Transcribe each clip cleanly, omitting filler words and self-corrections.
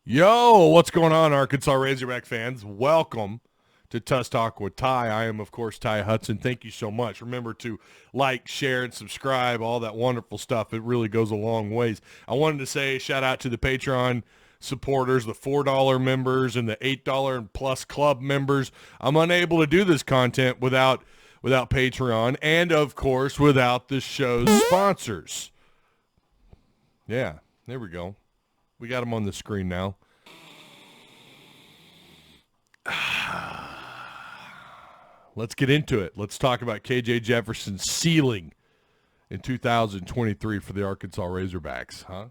Yo, what's going on, Arkansas Razorback fans? Welcome to Tuss Talk with Ty. I am, of course, Ty Hudson. Thank you so much. Remember to like, share, and subscribe, all that wonderful stuff. It really goes a long ways. I wanted to say shout out to the Patreon supporters, the $4 members and the $8 and plus club members. I'm unable to do this content without Patreon and, of course, without the show's sponsors. Yeah, there we go. We got them on the screen now. Let's get into it. Let's talk about KJ Jefferson's ceiling in 2023 for the Arkansas Razorbacks, huh?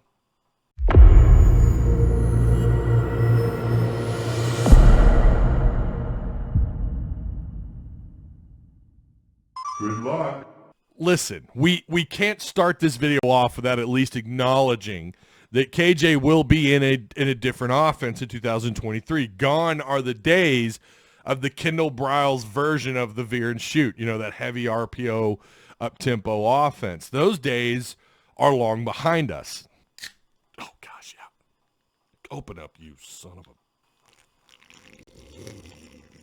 Good luck. Listen, we can't start this video off without at least acknowledging that KJ will be in a different offense in 2023. Gone are the days of the Kendall Briles version of the veer and shoot, that heavy RPO up-tempo offense. Those days are long behind us. Oh, gosh, yeah. Open up, you son of a...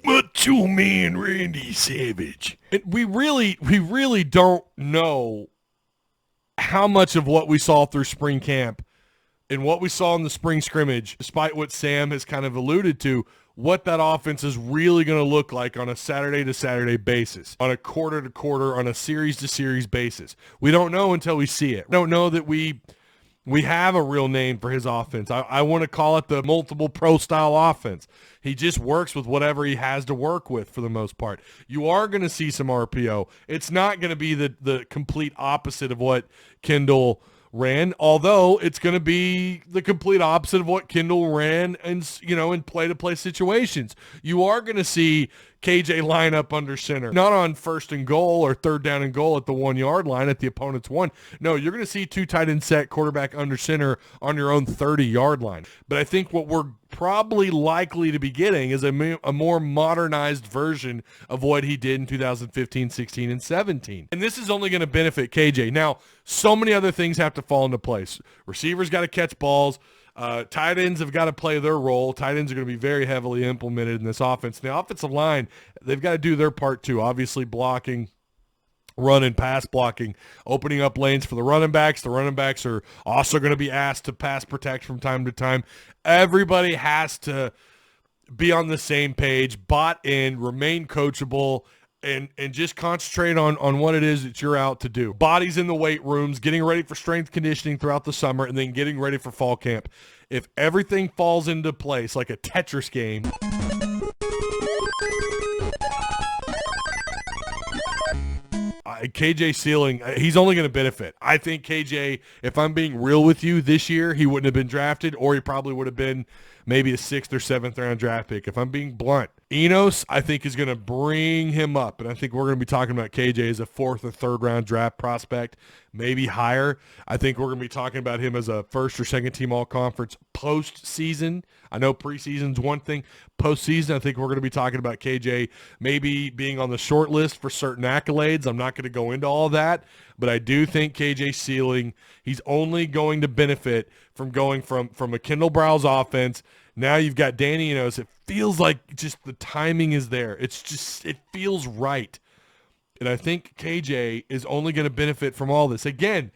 Macho Man Randy Savage. And we really don't know how much of what we saw through spring camp and what we saw in the spring scrimmage, despite what Sam has kind of alluded to, what that offense is really going to look like on a Saturday-to-Saturday basis, on a quarter-to-quarter, on a series-to-series basis. We don't know until we see it. We don't know that we have a real name for his offense. I want to call it the multiple pro-style offense. He just works with whatever he has to work with for the most part. You are going to see some RPO. It's not going to be the complete opposite of what Kendall ran, although it's going to be the complete opposite of what Kendall ran in play-to-play situations. You are going to see KJ line up under center, not on first and goal or third down and goal at the 1 yard line at the opponent's one. No, you're going to see two tight end set, quarterback under center on your own 30-yard line. But I think what we're probably likely to be getting is a more modernized version of what he did in 2015, 16, and 17. And this is only going to benefit KJ. Now, so many other things have to fall into place. Receivers got to catch balls. Tight ends have got to play their role. Tight ends are going to be very heavily implemented in this offense. The offensive line, they've got to do their part too. Obviously blocking, run and pass blocking, opening up lanes for the running backs. The running backs are also going to be asked to pass protect from time to time. Everybody has to be on the same page, bought in, remain coachable, and just concentrate on what it is that you're out to do. Bodies in the weight rooms, getting ready for strength conditioning throughout the summer, and then getting ready for fall camp. If everything falls into place like a Tetris game, KJ ceiling, he's only going to benefit. I think KJ, if I'm being real with you, this year he wouldn't have been drafted, or he probably would have been maybe a 6th or 7th round draft pick. If I'm being blunt, Enos, I think, is going to bring him up, and I think we're going to be talking about KJ as a 4th or 3rd round draft prospect, maybe higher. I think we're going to be talking about him as a 1st or 2nd team all-conference postseason. I know preseason's one thing. Postseason, I think we're going to be talking about KJ maybe being on the short list for certain accolades. I'm not going to go into all that, but I do think KJ ceiling, he's only going to benefit from going from a Kendall Briles offense. Now you've got Danny Enos. It feels like just the timing is there. It feels right. And I think KJ is only going to benefit from all this. Again,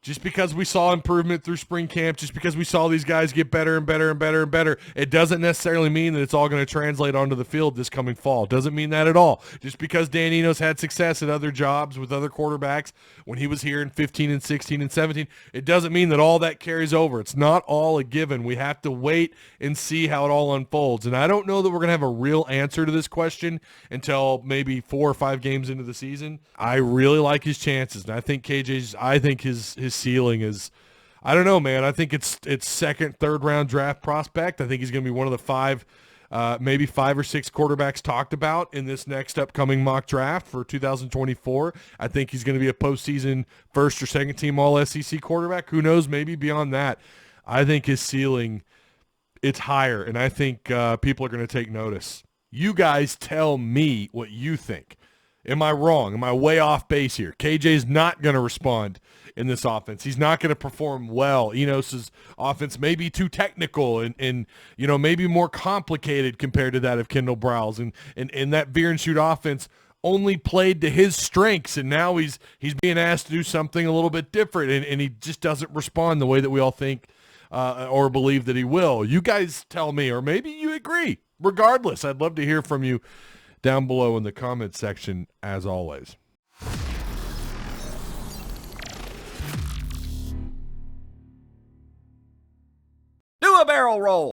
just because we saw improvement through spring camp, just because we saw these guys get better and better and better and better, it doesn't necessarily mean that it's all going to translate onto the field this coming fall. It doesn't mean that at all. Just because Dan Enos had success at other jobs with other quarterbacks when he was here in 15 and 16 and 17, it doesn't mean that all that carries over. It's not all a given. We have to wait and see how it all unfolds. And I don't know that we're going to have a real answer to this question until maybe 4 or 5 games into the season. I really like his chances, and I think his ceiling is, I don't know, man. I think it's 2nd, 3rd round draft prospect. I think he's going to be one of the 5, maybe 5 or 6 quarterbacks talked about in this next upcoming mock draft for 2024. I think he's going to be a postseason 1st or 2nd team all SEC quarterback. Who knows, maybe beyond that. I think his ceiling, it's higher, and I think people are going to take notice. You guys tell me what you think. Am I wrong? Am I way off base here? KJ's not going to respond in this offense. He's not going to perform well. Enos's offense may be too technical and maybe more complicated compared to that of Kendall Browse. And that veer and shoot offense only played to his strengths, and now he's being asked to do something a little bit different, and he just doesn't respond the way that we all think or believe that he will. You guys tell me, or maybe you agree. Regardless, I'd love to hear from you down below in the comments section, as always. Do a barrel roll.